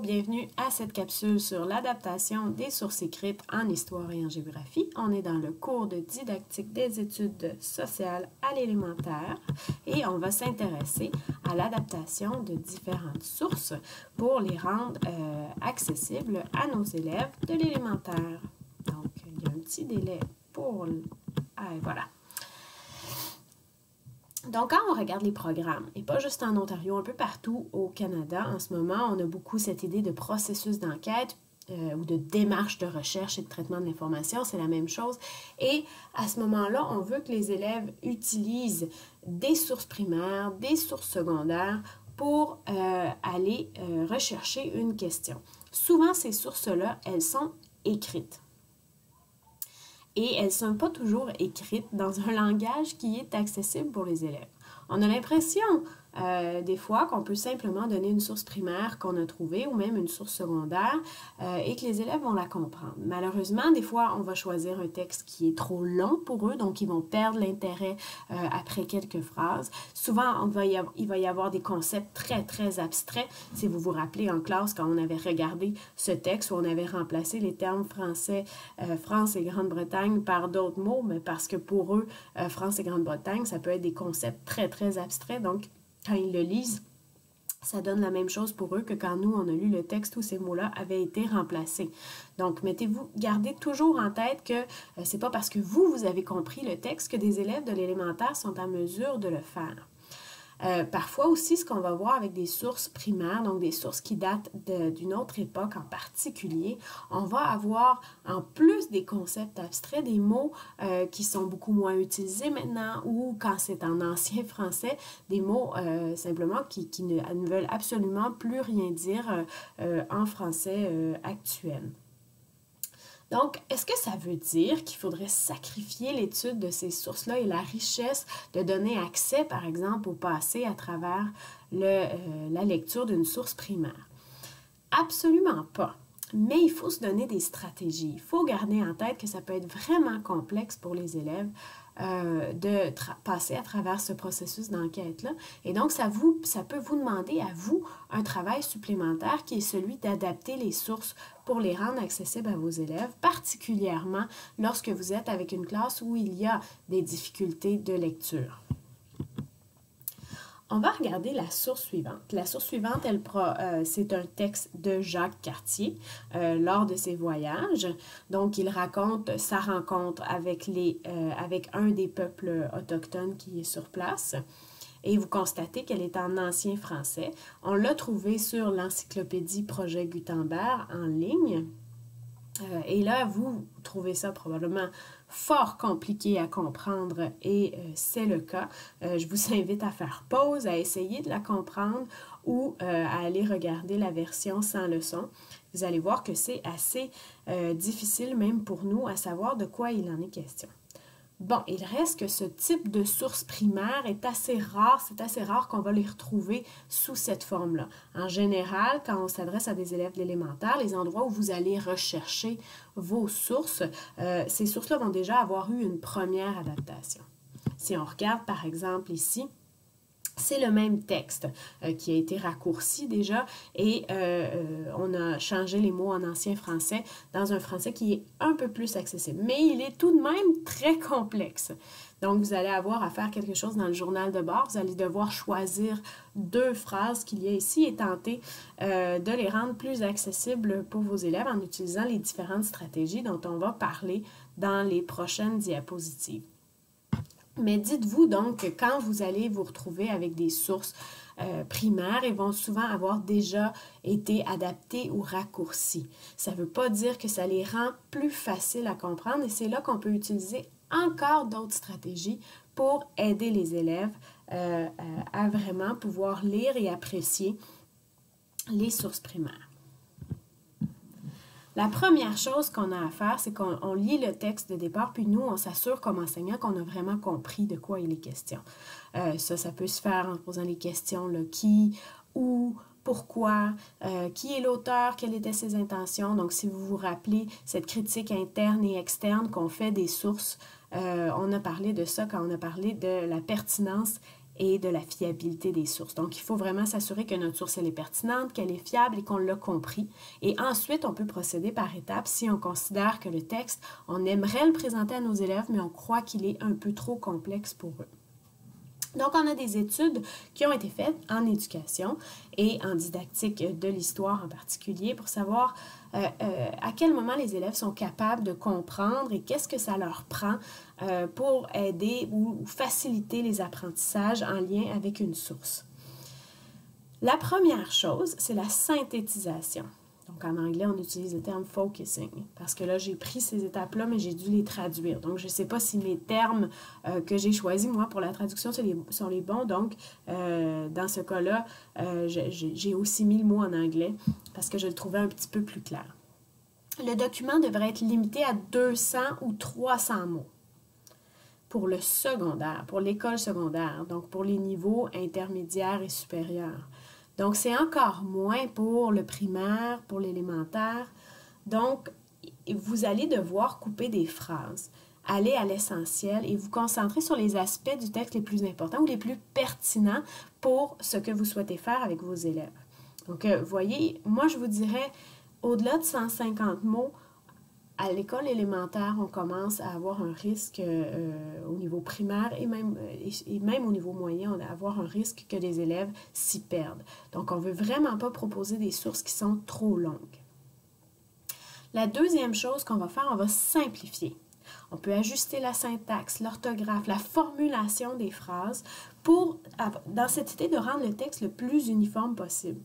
bienvenue à cette capsule sur l'adaptation des sources écrites en histoire et en géographie. On est dans le cours de didactique des études sociales à l'élémentaire et on va s'intéresser à l'adaptation de différentes sources pour les rendre accessibles à nos élèves de l'élémentaire. Donc, il y a un petit délai pour... voilà. Donc, quand on regarde les programmes, et pas juste en Ontario, un peu partout au Canada, en ce moment, on a beaucoup cette idée de processus d'enquête ou de démarche de recherche et de traitement de l'information, c'est la même chose. Et à ce moment-là, on veut que les élèves utilisent des sources primaires, des sources secondaires pour aller rechercher une question. Souvent, ces sources-là, elles sont écrites. Et elles ne sont pas toujours écrites dans un langage qui est accessible pour les élèves. On a l'impression, des fois, qu'on peut simplement donner une source primaire qu'on a trouvée ou même une source secondaire et que les élèves vont la comprendre. Malheureusement, des fois, on va choisir un texte qui est trop long pour eux, donc ils vont perdre l'intérêt après quelques phrases. Souvent, il va y avoir des concepts très, très abstraits. Si vous vous rappelez en classe, quand on avait regardé ce texte où on avait remplacé les termes français, France et Grande-Bretagne par d'autres mots, mais parce que pour eux, France et Grande-Bretagne, ça peut être des concepts très, très abstraits. Donc, quand ils le lisent, ça donne la même chose pour eux que quand nous, on a lu le texte où ces mots-là avaient été remplacés. Donc, gardez toujours en tête que c'est pas parce que vous avez compris le texte que des élèves de l'élémentaire sont en mesure de le faire. Parfois aussi, ce qu'on va voir avec des sources primaires, donc des sources qui datent d'une autre époque en particulier, on va avoir en plus des concepts abstraits, des mots qui sont beaucoup moins utilisés maintenant ou quand c'est en ancien français, des mots simplement qui ne veulent absolument plus rien dire en français actuel. Donc, est-ce que ça veut dire qu'il faudrait sacrifier l'étude de ces sources-là et la richesse de donner accès, par exemple, au passé à travers la lecture d'une source primaire? Absolument pas. Mais il faut se donner des stratégies. Il faut garder en tête que ça peut être vraiment complexe pour les élèves de passer à travers ce processus d'enquête-là. Et donc, ça peut vous demander à vous un travail supplémentaire qui est celui d'adapter les sources pour les rendre accessibles à vos élèves, particulièrement lorsque vous êtes avec une classe où il y a des difficultés de lecture. On va regarder la source suivante. La source suivante, c'est un texte de Jacques Cartier lors de ses voyages. Donc, il raconte sa rencontre avec un des peuples autochtones qui est sur place. Et vous constatez qu'elle est en ancien français. On l'a trouvée sur l'encyclopédie Projet Gutenberg en ligne. Et là, vous trouvez ça probablement fort compliqué à comprendre et c'est le cas. Je vous invite à faire pause, à essayer de la comprendre ou à aller regarder la version sans le son. Vous allez voir que c'est assez difficile même pour nous à savoir de quoi il en est question. Bon, il reste que ce type de source primaire est assez rare. C'est assez rare qu'on va les retrouver sous cette forme-là. En général, quand on s'adresse à des élèves de l'élémentaire, les endroits où vous allez rechercher vos sources, ces sources-là vont déjà avoir eu une première adaptation. Si on regarde par exemple ici, c'est le même texte qui a été raccourci déjà et on a changé les mots en ancien français dans un français qui est un peu plus accessible. Mais il est tout de même très complexe. Donc, vous allez avoir à faire quelque chose dans le journal de bord. Vous allez devoir choisir 2 phrases qu'il y a ici et tenter de les rendre plus accessibles pour vos élèves en utilisant les différentes stratégies dont on va parler dans les prochaines diapositives. Mais dites-vous donc que quand vous allez vous retrouver avec des sources primaires, elles vont souvent avoir déjà été adaptées ou raccourcies. Ça ne veut pas dire que ça les rend plus faciles à comprendre et c'est là qu'on peut utiliser encore d'autres stratégies pour aider les élèves à vraiment pouvoir lire et apprécier les sources primaires. La première chose qu'on a à faire, c'est qu'on lit le texte de départ, puis nous, on s'assure comme enseignant qu'on a vraiment compris de quoi il est question. Ça peut se faire en posant les questions, là, qui, où, pourquoi, qui est l'auteur, quelles étaient ses intentions. Donc, si vous vous rappelez cette critique interne et externe qu'on fait des sources, on a parlé de ça quand on a parlé de la pertinence et de la fiabilité des sources. Donc, il faut vraiment s'assurer que notre source elle est pertinente, qu'elle est fiable et qu'on l'a compris. Et ensuite, on peut procéder par étapes si on considère que le texte, on aimerait le présenter à nos élèves, mais on croit qu'il est un peu trop complexe pour eux. Donc, on a des études qui ont été faites en éducation et en didactique de l'histoire en particulier pour savoir à quel moment les élèves sont capables de comprendre et qu'est-ce que ça leur prend pour aider ou faciliter les apprentissages en lien avec une source. La première chose, c'est la synthétisation. Donc, en anglais, on utilise le terme focusing, parce que là, j'ai pris ces étapes-là, mais j'ai dû les traduire. Donc, je ne sais pas si mes termes que j'ai choisis, moi, pour la traduction, sont les bons. Donc, dans ce cas-là, j'ai aussi mis le mot en anglais, parce que je le trouvais un petit peu plus clair. Le document devrait être limité à 200 ou 300 mots pour le secondaire, pour l'école secondaire, donc pour les niveaux intermédiaires et supérieurs. Donc, c'est encore moins pour le primaire, pour l'élémentaire. Donc, vous allez devoir couper des phrases, aller à l'essentiel et vous concentrer sur les aspects du texte les plus importants ou les plus pertinents pour ce que vous souhaitez faire avec vos élèves. Donc, vous voyez, moi, je vous dirais, au-delà de 150 mots, à l'école élémentaire, on commence à avoir un risque au niveau primaire et même au niveau moyen, on va avoir un risque que les élèves s'y perdent. Donc, on ne veut vraiment pas proposer des sources qui sont trop longues. La deuxième chose qu'on va faire, on va simplifier. On peut ajuster la syntaxe, l'orthographe, la formulation des phrases dans cette idée de rendre le texte le plus uniforme possible.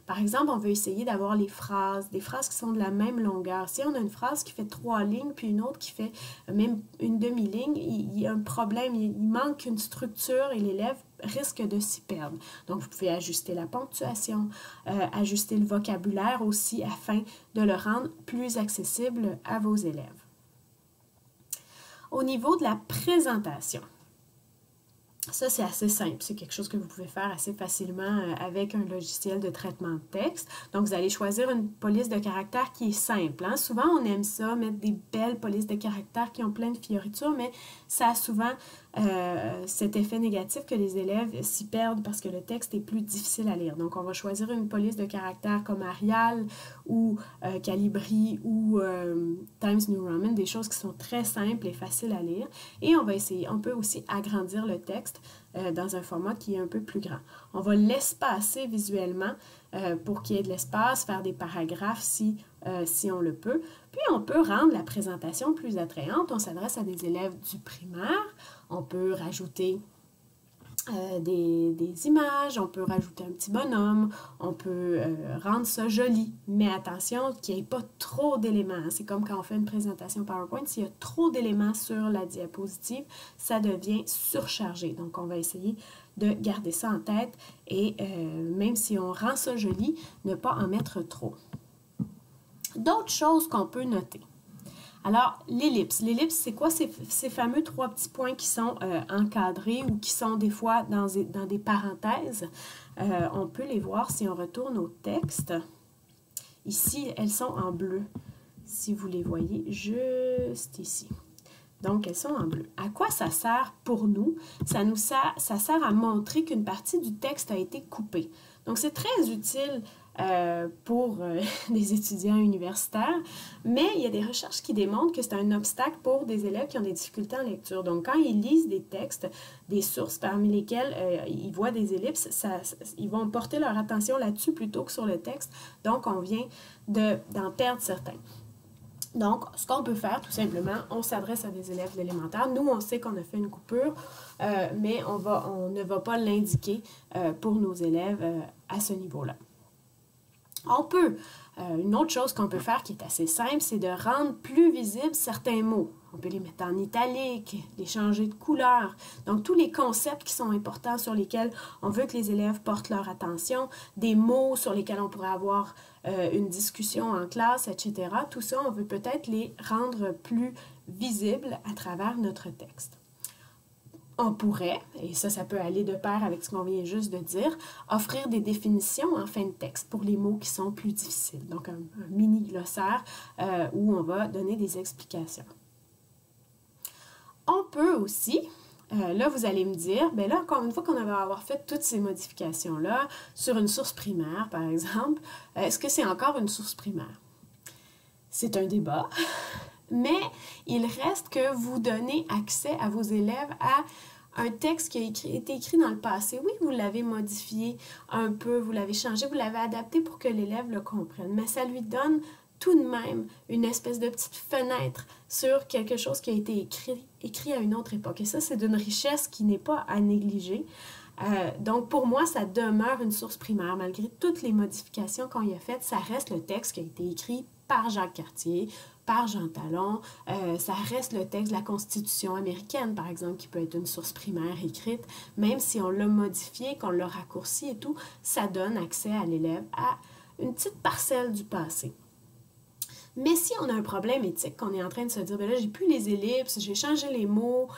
Par exemple, on veut essayer d'avoir des phrases qui sont de la même longueur. Si on a une phrase qui fait 3 lignes, puis une autre qui fait même une demi-ligne, il y a un problème, il manque une structure et l'élève risque de s'y perdre. Donc, vous pouvez ajuster la ponctuation, ajuster le vocabulaire aussi afin de le rendre plus accessible à vos élèves. Au niveau de la présentation, ça, c'est assez simple. C'est quelque chose que vous pouvez faire assez facilement avec un logiciel de traitement de texte. Donc, vous allez choisir une police de caractères qui est simple. Hein? Souvent, on aime ça, mettre des belles polices de caractères qui ont plein de fioritures, mais ça a souvent cet effet négatif que les élèves s'y perdent parce que le texte est plus difficile à lire. Donc, on va choisir une police de caractères comme Arial ou Calibri ou Times New Roman, des choses qui sont très simples et faciles à lire. Et on peut aussi agrandir le texte dans un format qui est un peu plus grand. On va l'espacer visuellement pour qu'il y ait de l'espace, faire des paragraphes si on le peut. Puis on peut rendre la présentation plus attrayante. On s'adresse à des élèves du primaire. On peut rajouter des images, on peut rajouter un petit bonhomme, on peut rendre ça joli. Mais attention qu'il n'y ait pas trop d'éléments. C'est comme quand on fait une présentation PowerPoint, s'il y a trop d'éléments sur la diapositive, ça devient surchargé. Donc, on va essayer de garder ça en tête et même si on rend ça joli, ne pas en mettre trop. D'autres choses qu'on peut noter. Alors, l'ellipse. L'ellipse, c'est quoi? Ces fameux 3 petits points qui sont encadrés ou qui sont des fois dans des parenthèses. On peut les voir si on retourne au texte. Ici, elles sont en bleu. Si vous les voyez juste ici. Donc, elles sont en bleu. À quoi ça sert pour nous? Ça sert à montrer qu'une partie du texte a été coupée. Donc, c'est très utile pour des étudiants universitaires, mais il y a des recherches qui démontrent que c'est un obstacle pour des élèves qui ont des difficultés en lecture. Donc, quand ils lisent des textes, des sources parmi lesquelles ils voient des ellipses, ils vont porter leur attention là-dessus plutôt que sur le texte. Donc, on vient d'en perdre certains. Donc, ce qu'on peut faire, tout simplement, on s'adresse à des élèves d'élémentaire. Nous, on sait qu'on a fait une coupure, mais on ne va pas l'indiquer pour nos élèves à ce niveau-là. Une autre chose qu'on peut faire qui est assez simple, c'est de rendre plus visibles certains mots. On peut les mettre en italique, les changer de couleur. Donc, tous les concepts qui sont importants sur lesquels on veut que les élèves portent leur attention, des mots sur lesquels on pourrait avoir une discussion en classe, etc. Tout ça, on veut peut-être les rendre plus visibles à travers notre texte. On pourrait, et ça peut aller de pair avec ce qu'on vient juste de dire, offrir des définitions en fin de texte pour les mots qui sont plus difficiles. Donc, un mini glossaire où on va donner des explications. On peut aussi là, vous allez me dire, bien là, encore une fois qu'on va avoir fait toutes ces modifications-là sur une source primaire, par exemple, est-ce que c'est encore une source primaire? C'est un débat, mais il reste que vous donnez accès à vos élèves à un texte qui a été écrit dans le passé. Oui, vous l'avez modifié un peu, vous l'avez changé, vous l'avez adapté pour que l'élève le comprenne, mais ça lui donne tout de même une espèce de petite fenêtre sur quelque chose qui a été écrit à une autre époque. Et ça, c'est d'une richesse qui n'est pas à négliger. Donc, pour moi, ça demeure une source primaire. Malgré toutes les modifications qu'on y a faites, ça reste le texte qui a été écrit par Jacques Cartier, par Jean Talon. Ça reste le texte de la Constitution américaine, par exemple, qui peut être une source primaire écrite. Même si on l'a modifié, qu'on l'a raccourci et tout, ça donne accès à l'élève à une petite parcelle du passé. Mais si on a un problème éthique, qu'on est en train de se dire, ben là, j'ai plus les ellipses, j'ai changé les mots,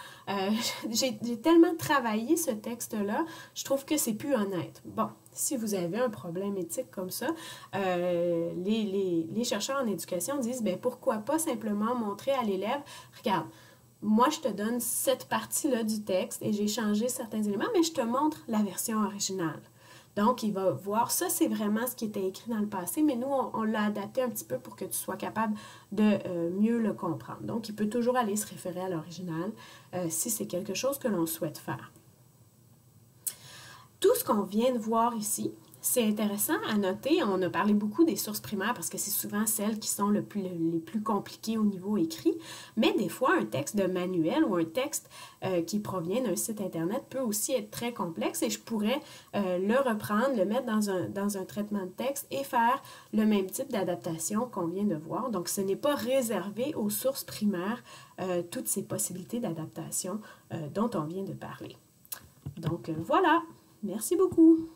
j'ai tellement travaillé ce texte-là, je trouve que c'est plus honnête. Bon, si vous avez un problème éthique comme ça, les chercheurs en éducation disent, ben pourquoi pas simplement montrer à l'élève, regarde, moi, je te donne cette partie-là du texte et j'ai changé certains éléments, mais je te montre la version originale. Donc, il va voir, ça c'est vraiment ce qui était écrit dans le passé, mais nous, on l'a adapté un petit peu pour que tu sois capable de mieux le comprendre. Donc, il peut toujours aller se référer à l'original si c'est quelque chose que l'on souhaite faire. Tout ce qu'on vient de voir ici, c'est intéressant à noter. On a parlé beaucoup des sources primaires parce que c'est souvent celles qui sont les plus compliquées au niveau écrit, mais des fois, un texte de manuel ou un texte qui provient d'un site Internet peut aussi être très complexe et je pourrais le reprendre, le mettre dans un traitement de texte et faire le même type d'adaptation qu'on vient de voir. Donc, ce n'est pas réservé aux sources primaires, toutes ces possibilités d'adaptation dont on vient de parler. Donc, voilà. Merci beaucoup.